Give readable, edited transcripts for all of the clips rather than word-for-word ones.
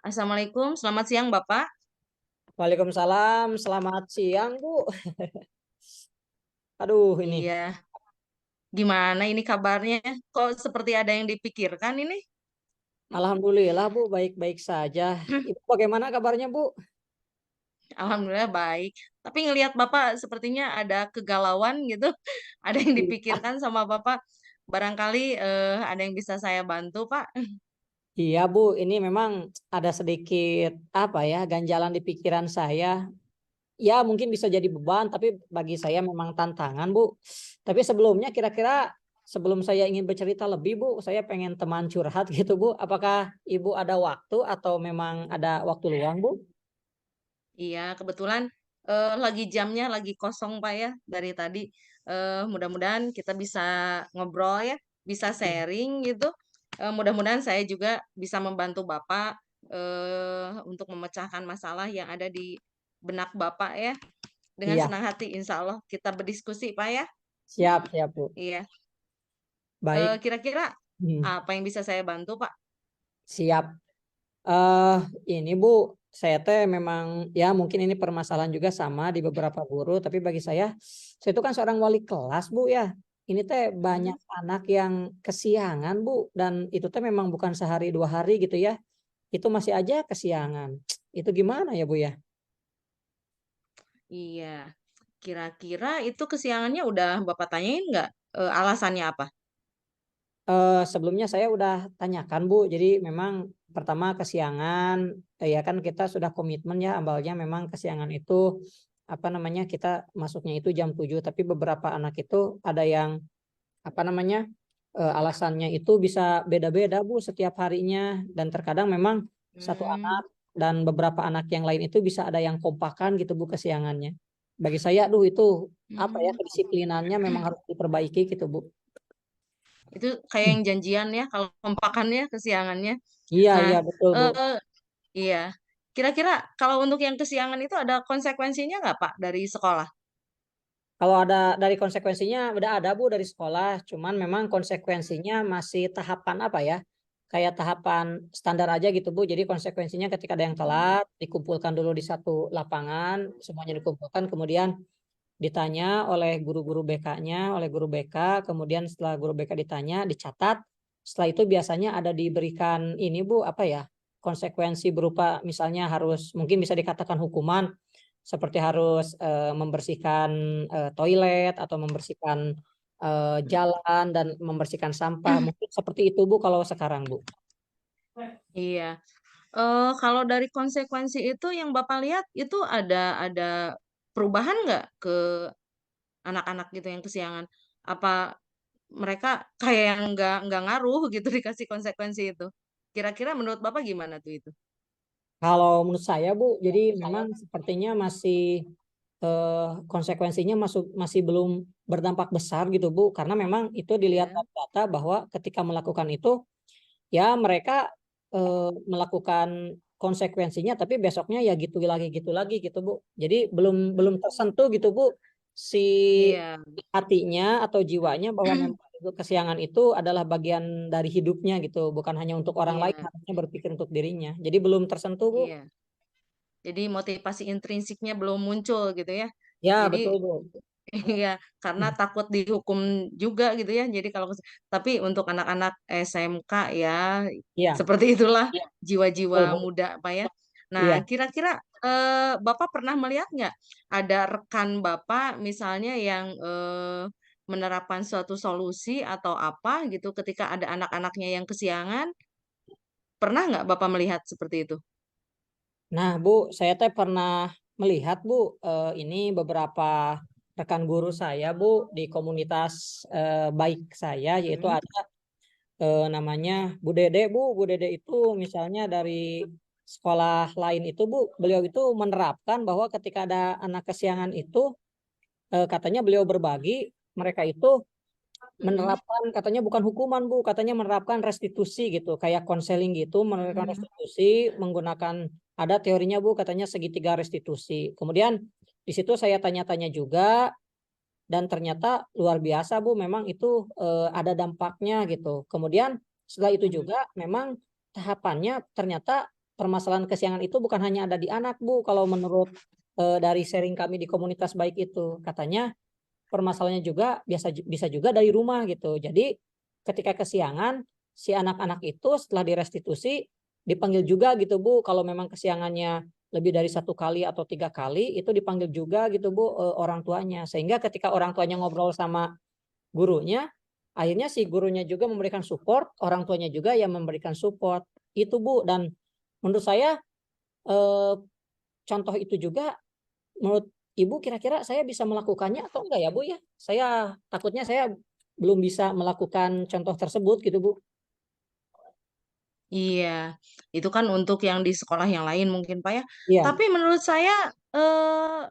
Assalamualaikum, selamat siang Bapak. Waalaikumsalam, selamat siang, Bu. Aduh ini, Iya, gimana ini kabarnya? Kok seperti ada yang dipikirkan ini? alhamdulillah, Bu, baik-baik saja. Ibu bagaimana kabarnya, Bu? Alhamdulillah baik. Tapi ngelihat Bapak sepertinya ada kegalauan gitu, ada yang dipikirkan sama Bapak. Barangkali ada yang bisa saya bantu, Pak. Iya, Bu, ini memang ada sedikit apa ya, ganjalan di pikiran saya. Ya, mungkin bisa jadi beban, tapi bagi saya memang tantangan, Bu. Tapi sebelumnya kira-kira sebelum saya ingin bercerita lebih, Bu, saya pengen teman curhat gitu, Bu. Apakah Ibu ada waktu atau memang ada waktu luang, Bu? Iya, kebetulan lagi jamnya lagi kosong Pak ya dari tadi. Mudah-mudahan kita bisa ngobrol ya, bisa sharing gitu. Mudah-mudahan saya juga bisa membantu Bapak untuk memecahkan masalah yang ada di benak Bapak ya. Dengan Iya, senang hati, insya Allah kita berdiskusi Pak ya. siap, siap, Bu. Iya. Baik. Kira-kira Hmm, apa yang bisa saya bantu Pak? siap. Eh, ini Bu, saya teh memang ya mungkin ini permasalahan juga sama di beberapa guru, tapi bagi saya itu kan seorang wali kelas Bu ya. Ini teh banyak Mm-mm. anak yang kesiangan Bu, dan itu teh memang bukan sehari dua hari gitu ya. Itu masih aja kesiangan. Itu gimana ya Bu ya? Iya. Kira-kira itu kesiangannya udah Bapak tanyain nggak alasannya apa? Sebelumnya saya udah tanyakan Bu, jadi memang pertama kesiangan, ya kan kita sudah komitmen ya awalnya memang kesiangan itu apa namanya kita masuknya itu jam 7, tapi beberapa anak itu ada yang apa namanya alasannya itu bisa beda-beda Bu setiap harinya, dan terkadang memang satu Hmm. anak dan beberapa anak yang lain itu bisa ada yang kompakan gitu Bu kesiangannya. Bagi saya, aduh itu apa ya, Hmm. kedisiplinannya memang harus diperbaiki gitu Bu. Itu kayak yang janjian ya kalau kompakannya, kesiangannya. Iya, Nah, iya betul Bu. eh iya. Kira-kira kalau untuk yang kesiangan itu ada konsekuensinya nggak Pak dari sekolah? Kalau ada dari konsekuensinya udah ada Bu dari sekolah, cuman memang konsekuensinya masih tahapan apa ya? Kayak tahapan standar aja gitu Bu. Jadi konsekuensinya ketika ada yang telat, dikumpulkan dulu di satu lapangan, semuanya dikumpulkan, kemudian ditanya oleh guru-guru BK-nya, oleh guru BK, kemudian setelah guru BK ditanya, dicatat. Setelah itu biasanya ada diberikan ini Bu, apa ya? Konsekuensi berupa misalnya harus mungkin bisa dikatakan hukuman seperti harus membersihkan toilet atau membersihkan jalan dan membersihkan sampah. Mungkin seperti itu Bu kalau sekarang Bu. Iya. Kalau dari konsekuensi itu yang Bapak lihat itu ada perubahan nggak ke anak-anak gitu yang kesiangan? Apa mereka kayak yang nggak ngaruh gitu dikasih konsekuensi itu? Kira-kira menurut Bapak gimana tuh itu? Kalau menurut saya Bu, jadi memang sepertinya masih konsekuensinya masih belum berdampak besar gitu Bu, karena memang itu dilihat Ya. dari data bahwa ketika melakukan itu ya mereka melakukan konsekuensinya, tapi besoknya ya gitu lagi gitu Bu. Jadi belum belum tersentuh gitu Bu si Iya. hatinya atau jiwanya bahwa memang itu kesiangan itu adalah bagian dari hidupnya gitu, bukan hanya untuk orang lain, Iya, harusnya berpikir untuk dirinya. Jadi belum tersentuh Bu. iya. Jadi motivasi intrinsiknya belum muncul gitu ya. Ya Jadi betul Bu. iya, karena takut dihukum juga gitu ya. Jadi kalau tapi untuk anak-anak SMK ya Iya seperti itulah jiwa-jiwa betul Bu. muda Pak ya. Nah, Iya. kira-kira Bapak pernah melihat nggak ada rekan Bapak misalnya yang menerapkan suatu solusi atau apa gitu ketika ada anak-anaknya yang kesiangan? Pernah nggak Bapak melihat seperti itu? Nah, Bu, saya teh pernah melihat Bu, ini beberapa rekan guru saya Bu di komunitas baik saya, yaitu Hmm. ada namanya Bu Dede Bu. Bu Dede itu misalnya dari sekolah lain itu Bu, beliau itu menerapkan bahwa ketika ada anak kesiangan itu katanya beliau berbagi, mereka itu Hmm. menerapkan katanya bukan hukuman Bu, katanya menerapkan restitusi gitu, kayak konseling gitu, menerapkan Hmm. restitusi menggunakan ada teorinya Bu, katanya segitiga restitusi. Kemudian di situ saya tanya-tanya juga dan ternyata luar biasa Bu, memang itu ada dampaknya gitu. Kemudian setelah itu juga memang tahapannya ternyata permasalahan kesiangan itu bukan hanya ada di anak, Bu. Kalau menurut dari sharing kami di komunitas baik itu, katanya permasalahannya juga bisa juga dari rumah gitu. Jadi ketika kesiangan, si anak-anak itu setelah direstitusi dipanggil juga gitu, Bu. Kalau memang kesiangannya lebih dari 1 kali atau 3 kali, itu dipanggil juga gitu, Bu, orang tuanya. Sehingga ketika orang tuanya ngobrol sama gurunya, akhirnya si gurunya juga memberikan support, orang tuanya juga yang memberikan support. Itu, Bu. Dan menurut saya eh, contoh itu juga, menurut Ibu kira-kira saya bisa melakukannya atau enggak ya, Bu ya? Saya takutnya saya belum bisa melakukan contoh tersebut gitu, Bu. Iya, itu kan untuk yang di sekolah yang lain mungkin Pak ya. Iya, Tapi menurut saya eh,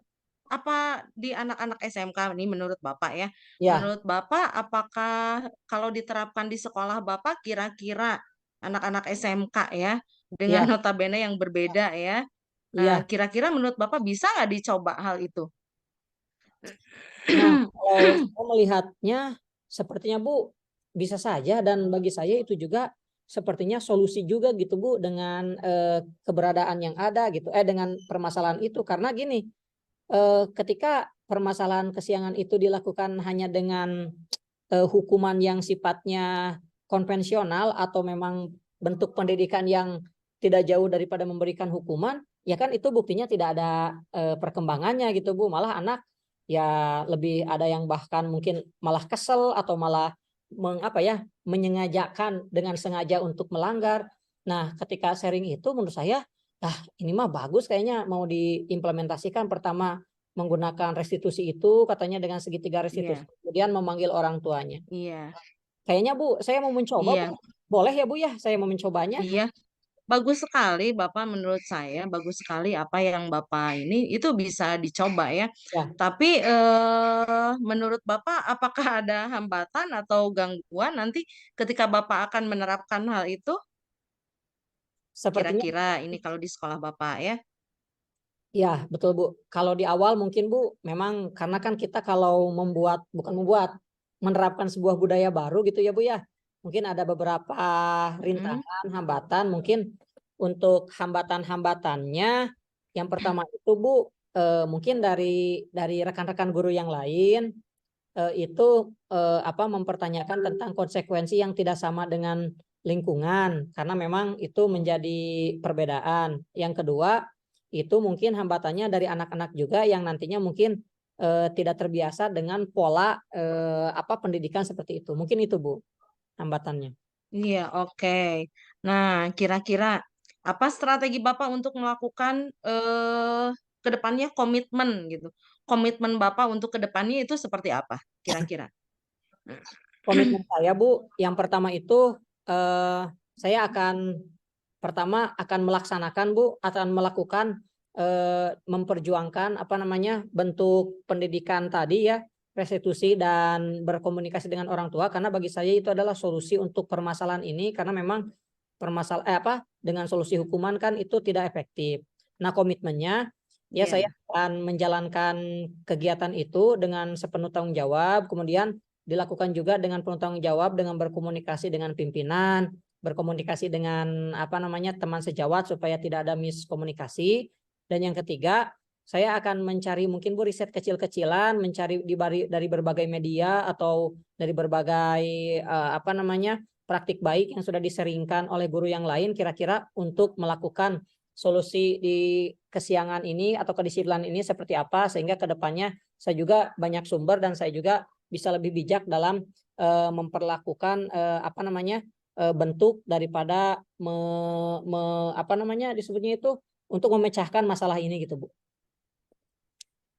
apa di anak-anak SMK ini menurut Bapak ya, iya, menurut Bapak apakah kalau diterapkan di sekolah Bapak kira-kira anak-anak SMK ya dengan iya, notabene yang berbeda ya, iya. kira-kira menurut Bapak bisa nggak dicoba hal itu? Nah, kalau saya melihatnya sepertinya, Bu, bisa saja, dan bagi saya itu juga sepertinya solusi juga gitu, Bu, dengan keberadaan yang ada gitu, dengan permasalahan itu. Karena gini, ketika permasalahan kesiangan itu dilakukan hanya dengan hukuman yang sifatnya konvensional atau memang bentuk pendidikan yang tidak jauh daripada memberikan hukuman, ya kan itu buktinya tidak ada perkembangannya gitu, Bu. Malah anak ya lebih ada yang bahkan mungkin malah kesel atau malah menyengajakan dengan sengaja untuk melanggar. Nah, ketika sharing itu menurut saya, ini mah bagus kayaknya mau diimplementasikan. Pertama menggunakan restitusi itu katanya dengan segitiga restitusi, Iya, kemudian memanggil orang tuanya. iya, Kayaknya Bu, saya mau mencoba, Bu. iya, Boleh ya Bu ya, saya mau mencobanya. iya. Bagus sekali Bapak, menurut saya bagus sekali apa yang Bapak ini itu bisa dicoba ya. Ya, Tapi menurut Bapak apakah ada hambatan atau gangguan nanti ketika Bapak akan menerapkan hal itu? sepertinya Kira-kira ini kalau di sekolah Bapak ya. ya, betul Bu. Kalau di awal mungkin Bu, memang karena kan kita kalau bukan membuat, menerapkan sebuah budaya baru gitu ya Bu ya. Mungkin ada beberapa Mm-mm. rintangan, hambatan. Mungkin untuk hambatan-hambatannya, yang pertama itu Bu, mungkin dari rekan-rekan guru yang lain itu mempertanyakan tentang konsekuensi yang tidak sama dengan lingkungan, karena memang itu menjadi perbedaan. Yang kedua, itu mungkin hambatannya dari anak-anak juga yang nantinya mungkin tidak terbiasa dengan pola pendidikan seperti itu. Mungkin itu Bu hambatannya. Iya, oke. Nah, kira-kira apa strategi Bapak untuk melakukan ke depannya komitmen gitu? Komitmen Bapak untuk ke depannya itu seperti apa kira-kira? Komitmen saya Bu, yang pertama itu saya akan pertama akan melaksanakan Bu, akan melakukan memperjuangkan bentuk pendidikan tadi ya, restitusi dan berkomunikasi dengan orang tua, karena bagi saya itu adalah solusi untuk permasalahan ini, karena memang dengan solusi hukuman kan itu tidak efektif. Nah, komitmennya ya saya Iya, akan menjalankan kegiatan itu dengan sepenuh tanggung jawab, kemudian dilakukan juga dengan penuh tanggung jawab dengan berkomunikasi dengan pimpinan, berkomunikasi dengan teman sejawat supaya tidak ada miskomunikasi. Dan yang ketiga, saya akan mencari mungkin Bu riset kecil-kecilan, mencari dari berbagai media atau dari berbagai praktik baik yang sudah diseringkan oleh guru yang lain, kira-kira untuk melakukan solusi di kesiangan ini atau kedisiplinan ini seperti apa, sehingga kedepannya saya juga banyak sumber dan saya juga bisa lebih bijak dalam memperlakukan bentuk daripada disebutnya itu untuk memecahkan masalah ini gitu Bu.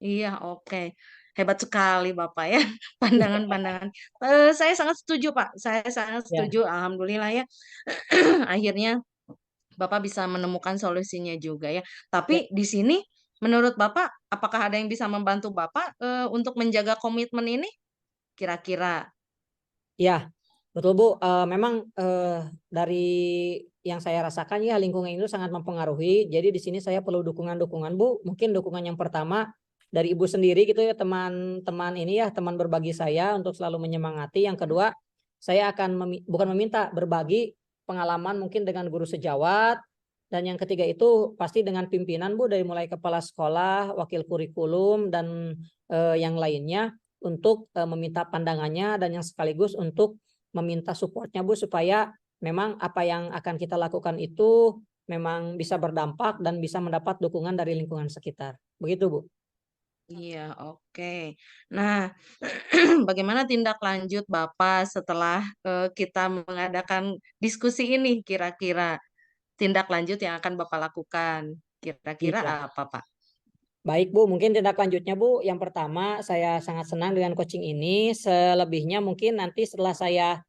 iya, oke. Hebat sekali Bapak ya, pandangan-pandangan. Saya sangat setuju Pak, saya sangat Ya, setuju. Alhamdulillah ya, akhirnya Bapak bisa menemukan solusinya juga ya. ya, Tapi di sini, menurut Bapak, apakah ada yang bisa membantu Bapak untuk menjaga komitmen ini? Kira-kira. ya, betul Bu. Memang dari yang saya rasakan ya lingkungan itu sangat mempengaruhi. Jadi di sini saya perlu dukungan-dukungan Bu. Mungkin dukungan yang pertama dari Ibu sendiri gitu ya, teman-teman ini ya, teman berbagi saya untuk selalu menyemangati. Yang kedua, saya akan bukan meminta, berbagi pengalaman mungkin dengan guru sejawat. Dan yang ketiga itu pasti dengan pimpinan Bu, dari mulai kepala sekolah, wakil kurikulum, dan yang lainnya untuk meminta pandangannya dan yang sekaligus untuk meminta supportnya Bu, supaya memang apa yang akan kita lakukan itu memang bisa berdampak dan bisa mendapat dukungan dari lingkungan sekitar. Begitu Bu. Iya, oke. Nah, bagaimana tindak lanjut Bapak setelah kita mengadakan diskusi ini? Kira-kira tindak lanjut yang akan Bapak lakukan? Kira-kira Iya. apa, Pak? Baik Bu, mungkin tindak lanjutnya Bu, yang pertama saya sangat senang dengan coaching ini. Selebihnya mungkin nanti setelah saya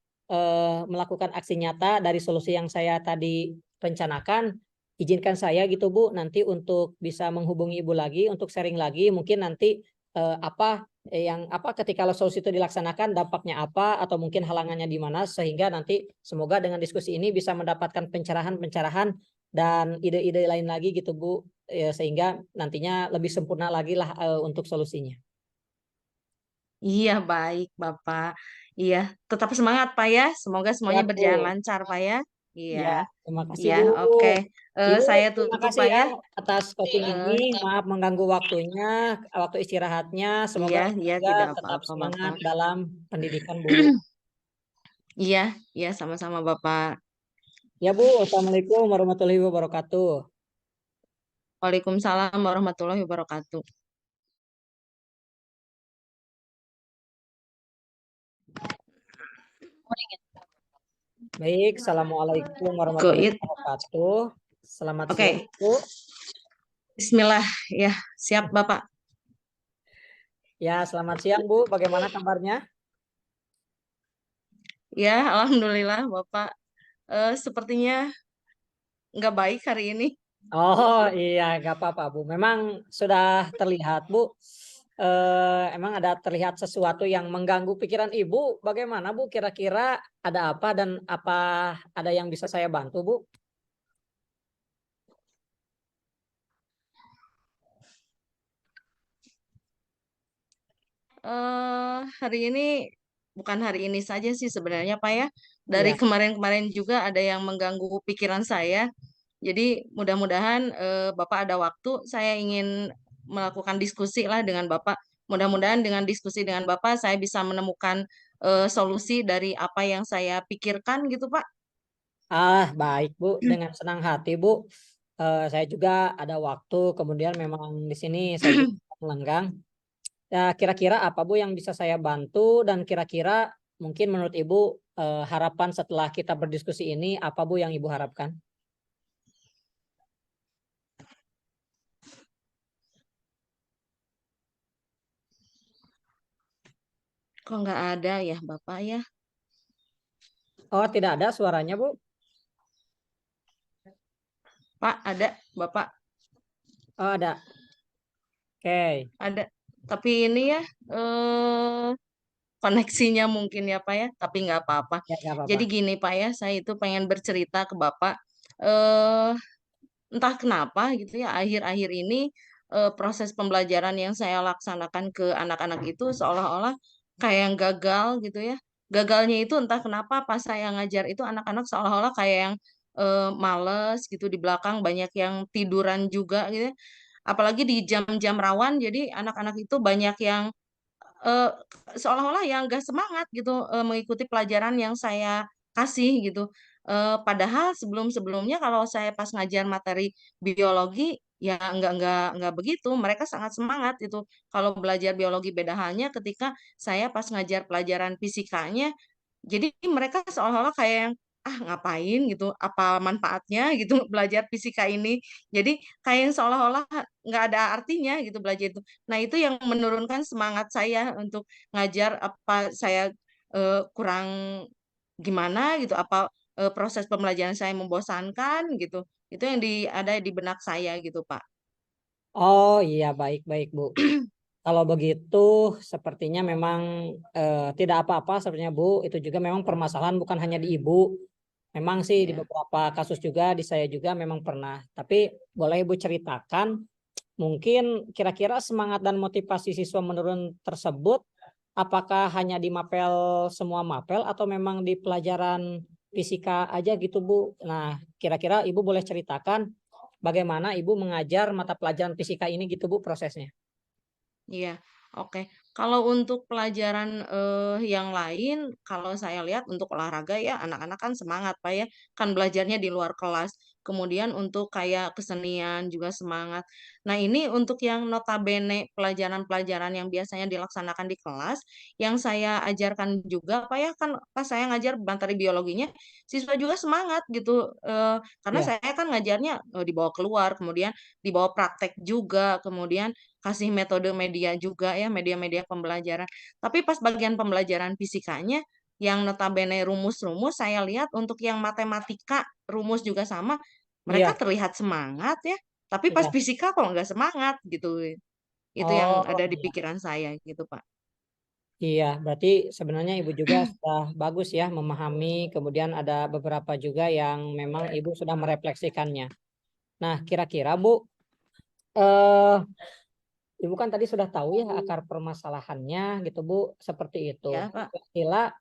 melakukan aksi nyata dari solusi yang saya tadi rencanakan, izinkan saya gitu Bu, nanti untuk bisa menghubungi Ibu lagi untuk sharing lagi. Mungkin nanti apa ketika solusi itu dilaksanakan dampaknya apa atau mungkin halangannya di mana, sehingga nanti semoga dengan diskusi ini bisa mendapatkan pencerahan-pencerahan dan ide-ide lain lagi gitu Bu, ya, sehingga nantinya lebih sempurna lagi lah untuk solusinya. Iya, baik, Bapak. Iya, tetap semangat, Pak ya. Semoga Ya semuanya berjalan Bu, lancar, Pak ya. Iya, ya terima kasih iya, Bu. oke. Ibu Saya terima tutup, kasih Pak ya ya. atas coaching Eh, ini. Maaf mengganggu waktunya, waktu istirahatnya. Semoga iya, Ibu iya, juga tidak tetap apa-apa, semangat Bapak. dalam pendidikan Bu. Iya, iya, sama-sama, Bapak. Ya Bu, Assalamualaikum warahmatullahi wabarakatuh. Waalaikumsalam warahmatullahi wabarakatuh. Baik, Assalamualaikum warahmatullahi Goit. wabarakatuh. Selamat siang Oke, Bu. Bismillah. Ya, siap, Bapak. Ya, selamat siang Bu. Bagaimana kabarnya? Ya, alhamdulillah, Bapak. Sepertinya nggak baik hari ini. Oh iya, nggak apa-apa Bu. Memang sudah terlihat Bu. Emang ada terlihat sesuatu yang mengganggu pikiran Ibu. Bagaimana Bu? Kira-kira ada apa dan apa ada yang bisa saya bantu Bu? Hari ini bukan hari ini saja sih sebenarnya, Pak ya. Dari Ya. kemarin-kemarin juga ada yang mengganggu pikiran saya. Jadi mudah-mudahan Bapak ada waktu. Saya ingin melakukan diskusi lah dengan Bapak. Mudah-mudahan dengan diskusi dengan Bapak saya bisa menemukan solusi dari apa yang saya pikirkan gitu, Pak. Baik Bu. Dengan senang hati Bu. Saya juga ada waktu. Kemudian memang di sini saya juga melenggang. Ya, kira-kira apa Bu yang bisa saya bantu dan kira-kira mungkin menurut Ibu harapan setelah kita berdiskusi ini apa Bu yang Ibu harapkan? Kok nggak ada ya, Bapak ya? Oh, tidak ada suaranya Bu? Pak, ada, Bapak Oh, ada. Oke. ada. Tapi ini ya, koneksinya mungkin ya Pak ya, tapi nggak apa-apa. Ya, nggak apa-apa. Jadi gini Pak ya, saya itu pengen bercerita ke Bapak. eh Entah kenapa gitu ya, akhir-akhir ini proses pembelajaran yang saya laksanakan ke anak-anak itu seolah-olah kayak yang gagal gitu ya. Gagalnya itu entah kenapa pas saya ngajar itu anak-anak seolah-olah kayak yang males gitu, di belakang banyak yang tiduran juga gitu ya. Apalagi di jam-jam rawan, jadi anak-anak itu banyak yang eh, seolah-olah yang nggak semangat gitu mengikuti pelajaran yang saya kasih gitu. Padahal sebelum-sebelumnya kalau saya pas ngajar materi biologi ya nggak begitu. Mereka sangat semangat itu. Kalau belajar biologi beda halnya ketika saya pas ngajar pelajaran fisikanya, jadi mereka seolah-olah kayak yang ngapain gitu, apa manfaatnya gitu belajar fisika ini. Jadi kayak yang seolah-olah nggak ada artinya gitu belajar itu. Nah, itu yang menurunkan semangat saya untuk ngajar. Apa saya kurang gimana gitu, apa proses pembelajaran saya membosankan gitu. Itu yang ada di benak saya gitu, Pak. Oh iya, baik-baik Bu. Kalau begitu sepertinya memang tidak apa-apa sepertinya Bu. Itu juga memang permasalahan bukan hanya di Ibu. Memang sih di Ya. beberapa kasus juga di saya juga memang pernah. Tapi boleh Ibu ceritakan mungkin kira-kira semangat dan motivasi siswa menurun tersebut apakah hanya di mapel semua mapel atau memang di pelajaran fisika aja gitu Bu. Nah, kira-kira Ibu boleh ceritakan bagaimana Ibu mengajar mata pelajaran fisika ini gitu Bu prosesnya? Iya, oke. Kalau untuk pelajaran, yang lain, kalau saya lihat untuk olahraga ya anak-anak kan semangat, Pak, ya, kan belajarnya di luar kelas. Kemudian untuk kayak kesenian juga semangat. Nah, ini untuk yang notabene pelajaran-pelajaran yang biasanya dilaksanakan di kelas, yang saya ajarkan juga, Pak, ya, kan pas saya ngajar materi biologinya, siswa juga semangat gitu, karena Iya, saya kan ngajarnya, dibawa keluar, kemudian dibawa praktek juga, kemudian kasih metode media juga ya, media-media pembelajaran. Tapi pas bagian pembelajaran fisikanya, yang notabene rumus-rumus saya lihat untuk yang matematika, rumus juga sama, mereka iya, terlihat semangat ya, tapi pas iya. fisika kok nggak semangat gitu. Itu yang Oh, ada di iya. pikiran saya gitu, Pak. Iya, berarti sebenarnya Ibu juga sudah bagus ya memahami, kemudian ada beberapa juga yang memang Ibu sudah merefleksikannya. Nah, kira-kira Bu, eh, Ibu kan tadi sudah tahu ya akar permasalahannya gitu Bu, seperti itu. Ya, Pak. Kira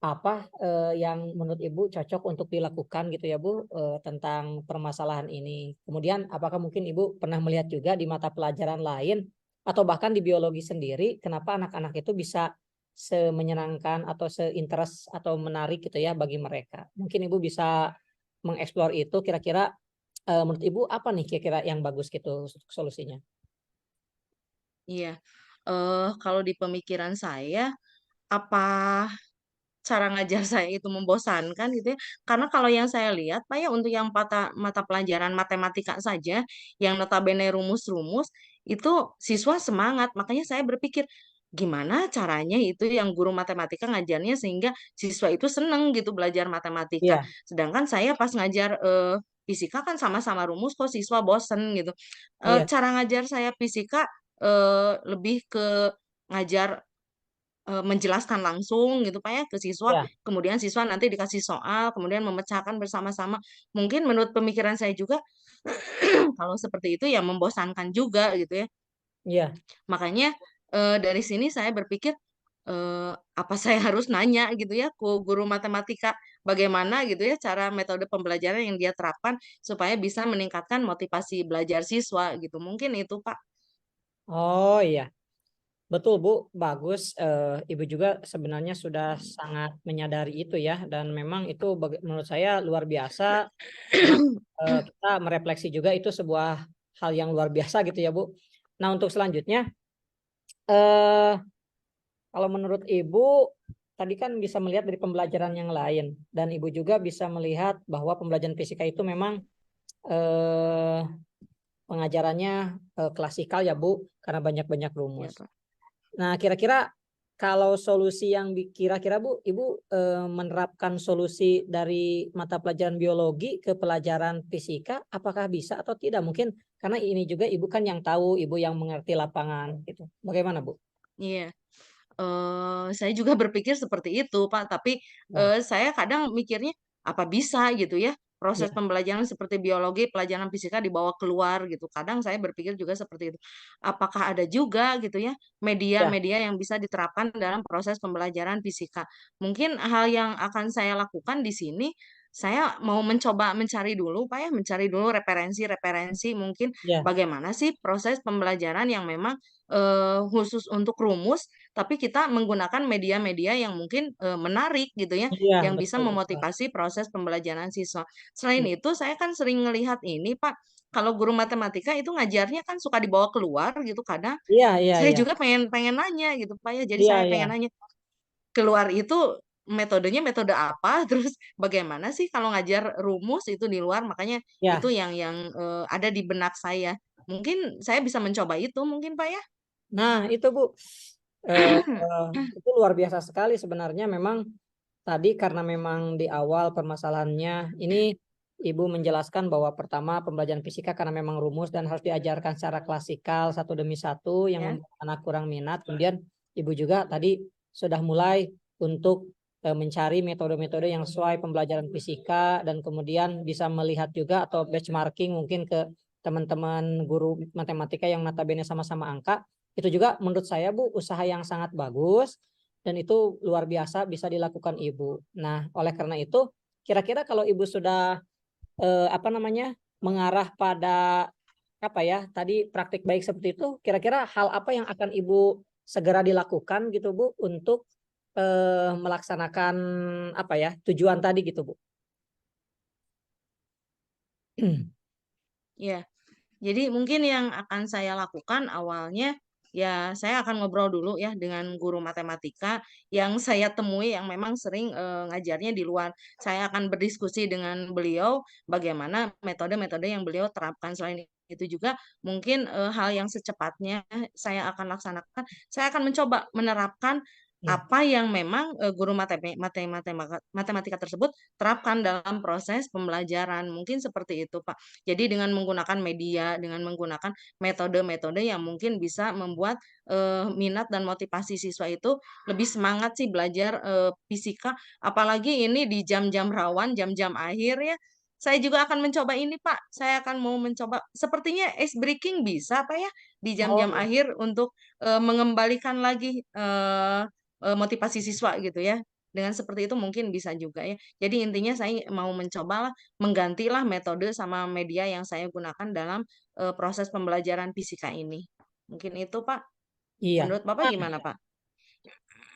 apa yang menurut Ibu cocok untuk dilakukan gitu ya Bu tentang permasalahan ini. Kemudian apakah mungkin Ibu pernah melihat juga di mata pelajaran lain atau bahkan di biologi sendiri kenapa anak-anak itu bisa semenyenangkan atau seinterest atau menarik gitu ya bagi mereka. Mungkin Ibu bisa mengeksplor itu kira-kira menurut Ibu apa nih kira-kira yang bagus gitu solusinya? Iya. Kalau di pemikiran saya, apa cara ngajar saya itu membosankan gitu ya. Karena kalau yang saya lihat Pak ya untuk yang mata pelajaran matematika saja yang notabene rumus-rumus itu siswa semangat. Makanya saya berpikir gimana caranya itu yang guru matematika ngajarnya sehingga siswa itu seneng gitu belajar matematika. Iya, Sedangkan saya pas ngajar fisika kan sama-sama rumus kok siswa bosen gitu. iya, Cara ngajar saya fisika lebih ke ngajar menjelaskan langsung gitu Pak ya ke siswa, iya, kemudian siswa nanti dikasih soal, kemudian memecahkan bersama-sama. Mungkin menurut pemikiran saya juga kalau seperti itu ya membosankan juga gitu ya. iya, Makanya, dari sini saya berpikir, apa saya harus nanya gitu ya ke guru matematika, bagaimana gitu ya cara metode pembelajaran yang dia terapkan supaya bisa meningkatkan motivasi belajar siswa gitu, mungkin itu Pak. oh iya. Betul Bu, bagus. Ibu juga sebenarnya sudah sangat menyadari itu ya, dan memang itu menurut saya luar biasa karena kita merefleksi juga itu sebuah hal yang luar biasa gitu ya Bu. Nah untuk selanjutnya, eh, kalau menurut Ibu tadi kan bisa melihat dari pembelajaran yang lain, dan Ibu juga bisa melihat bahwa pembelajaran fisika itu memang eh, pengajarannya klasikal ya Bu, karena banyak-banyak Ya rumus. Pak. Nah, kira-kira kalau solusi yang kira-kira Bu, Ibu menerapkan solusi dari mata pelajaran biologi ke pelajaran fisika, apakah bisa atau tidak? Mungkin karena ini juga Ibu kan yang tahu, Ibu yang mengerti lapangan gitu. Bagaimana Bu? Iya. Saya juga berpikir seperti itu, Pak, tapi, Ya, saya kadang mikirnya, apa bisa gitu ya, proses ya, pembelajaran seperti biologi, pelajaran fisika dibawa keluar gitu. Kadang saya berpikir juga seperti itu. Apakah ada juga gitu ya, ya, media-media yang bisa diterapkan dalam proses pembelajaran fisika. Mungkin hal yang akan saya lakukan di sini, saya mau mencoba mencari dulu, Pak, ya, mencari dulu referensi-referensi mungkin ya, bagaimana sih proses pembelajaran yang memang, khusus untuk rumus tapi kita menggunakan media-media yang mungkin, menarik gitu ya, iya, yang bisa betul, betul. memotivasi proses pembelajaran siswa. Selain Iya, itu saya kan sering ngelihat ini Pak, kalau guru matematika itu ngajarnya kan suka dibawa keluar gitu kadang, iya, iya, saya iya, juga pengen pengen nanya gitu Pak ya, jadi iya, saya iya, pengen nanya, keluar itu metodenya metode apa? Terus bagaimana sih kalau ngajar rumus itu di luar? Makanya itu ya. yang ada di benak saya. Mungkin saya bisa mencoba itu mungkin Pak ya? Nah, itu Bu, itu luar biasa sekali sebenarnya. Memang tadi karena memang di awal permasalahannya ini Ibu menjelaskan bahwa pertama pembelajaran fisika karena memang rumus dan harus diajarkan secara klasikal satu demi satu yang Ya, membuat anak kurang minat. Kemudian Ibu juga tadi sudah mulai untuk mencari metode-metode yang sesuai pembelajaran fisika dan kemudian bisa melihat juga atau benchmarking mungkin ke teman-teman guru matematika yang notabene sama-sama angka. Itu juga menurut saya Bu usaha yang sangat bagus dan itu luar biasa bisa dilakukan Ibu. Nah, oleh karena itu kira-kira kalau Ibu sudah apa namanya mengarah pada apa ya tadi praktik baik seperti itu, kira-kira hal apa yang akan Ibu segera dilakukan gitu Bu untuk melaksanakan apa ya tujuan tadi gitu Bu? Ya. Jadi mungkin yang akan saya lakukan awalnya ya saya akan ngobrol dulu ya dengan guru matematika yang saya temui yang memang sering ngajarnya di luar. Saya akan berdiskusi dengan beliau bagaimana metode-metode yang beliau terapkan. Selain itu juga mungkin hal yang secepatnya saya akan laksanakan. Saya akan mencoba menerapkan Hmm. apa yang memang guru matematika tersebut terapkan dalam proses pembelajaran. Mungkin seperti itu, Pak. Jadi dengan menggunakan media, dengan menggunakan metode-metode yang mungkin bisa membuat minat dan motivasi siswa itu lebih semangat sih belajar fisika. Apalagi ini di jam-jam rawan, jam-jam akhir ya. Saya juga akan mencoba ini, Pak. Saya akan mau mencoba, sepertinya ice breaking bisa, Pak ya, di Oh jam-jam akhir untuk mengembalikan lagi motivasi siswa gitu ya. Dengan seperti itu mungkin bisa juga ya. Jadi intinya saya mau mencoba menggantilah metode sama media yang saya gunakan dalam proses pembelajaran fisika ini. Mungkin itu, Pak. iya. Menurut Bapak Nah, gimana, Pak?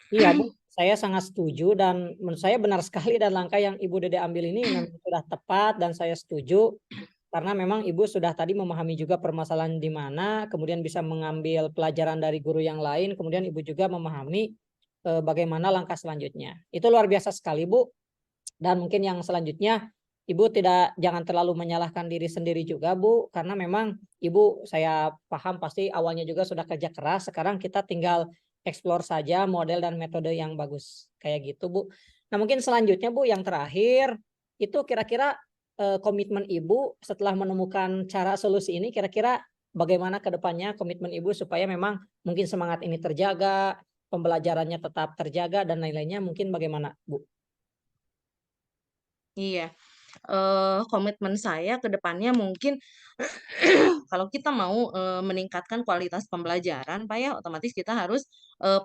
iya Bu, saya sangat setuju dan menurut saya benar sekali dan langkah yang Ibu Dede ambil ini memang sudah tepat dan saya setuju karena memang Ibu sudah tadi memahami juga permasalahan di mana, kemudian bisa mengambil pelajaran dari guru yang lain, kemudian Ibu juga memahami bagaimana langkah selanjutnya. Itu luar biasa sekali Bu. Dan mungkin yang selanjutnya Ibu jangan terlalu menyalahkan diri sendiri juga Bu, karena memang Ibu saya paham pasti awalnya juga sudah kerja keras, sekarang kita tinggal explore saja model dan metode yang bagus. Kayak gitu Bu. Nah mungkin selanjutnya Bu yang terakhir, itu kira-kira komitmen Ibu setelah menemukan cara solusi ini kira-kira bagaimana ke depannya komitmen Ibu supaya memang mungkin semangat ini terjaga, pembelajarannya tetap terjaga dan lain-lainnya mungkin bagaimana Bu? Iya, komitmen saya ke depannya mungkin kalau kita mau meningkatkan kualitas pembelajaran, Pak ya, otomatis kita harus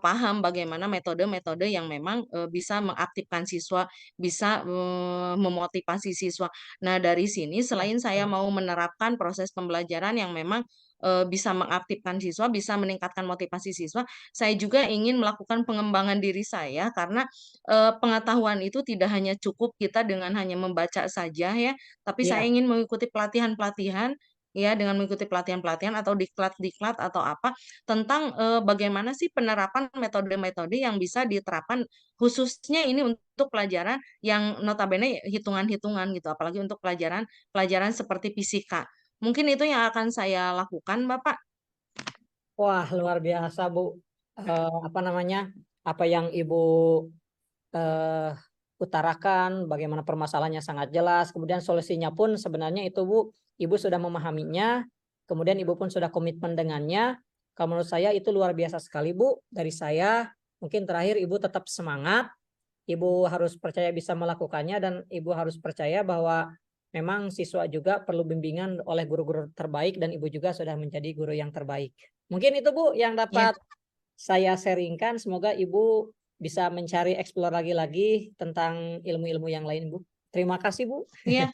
paham bagaimana metode-metode yang memang bisa mengaktifkan siswa, bisa memotivasi siswa. Nah, dari sini Ya, selain saya betul. mau menerapkan proses pembelajaran yang memang bisa mengaktifkan siswa, bisa meningkatkan motivasi siswa, saya juga ingin melakukan pengembangan diri saya karena pengetahuan itu tidak hanya cukup kita dengan hanya membaca saja ya, tapi saya Iya, ingin mengikuti pelatihan-pelatihan ya dengan mengikuti pelatihan-pelatihan atau diklat-diklat atau apa tentang bagaimana sih penerapan metode-metode yang bisa diterapkan khususnya ini untuk pelajaran yang notabene hitungan-hitungan gitu, apalagi untuk pelajaran seperti fisika. Mungkin itu yang akan saya lakukan, Bapak. wah luar biasa Bu. Apa namanya? Apa yang Ibu eh, utarakan, bagaimana permasalahannya sangat jelas. Kemudian solusinya pun sebenarnya itu Bu, Ibu sudah memahaminya. Kemudian Ibu pun sudah komitmen dengannya. Kalau menurut saya itu luar biasa sekali Bu. Dari saya mungkin terakhir Ibu tetap semangat. Ibu harus percaya bisa melakukannya dan Ibu harus percaya bahwa memang siswa juga perlu bimbingan oleh guru-guru terbaik dan Ibu juga sudah menjadi guru yang terbaik. Mungkin itu Bu yang Ya, dapat saya sharingkan. Semoga Ibu bisa mencari explore lagi-lagi tentang ilmu-ilmu yang lain Bu. Terima kasih Bu. ya.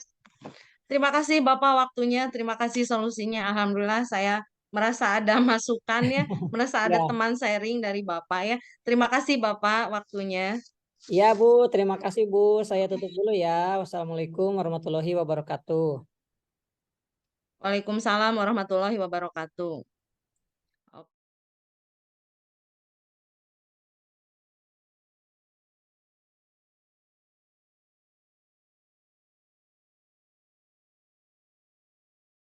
Terima kasih Bapak waktunya, terima kasih solusinya. Alhamdulillah saya merasa ada masukannya, merasa ada Ya, teman sharing dari Bapak ya. Terima kasih Bapak waktunya. iya Bu, terima kasih Bu. Saya tutup dulu ya. Wassalamualaikum warahmatullahi wabarakatuh. Waalaikumsalam warahmatullahi wabarakatuh.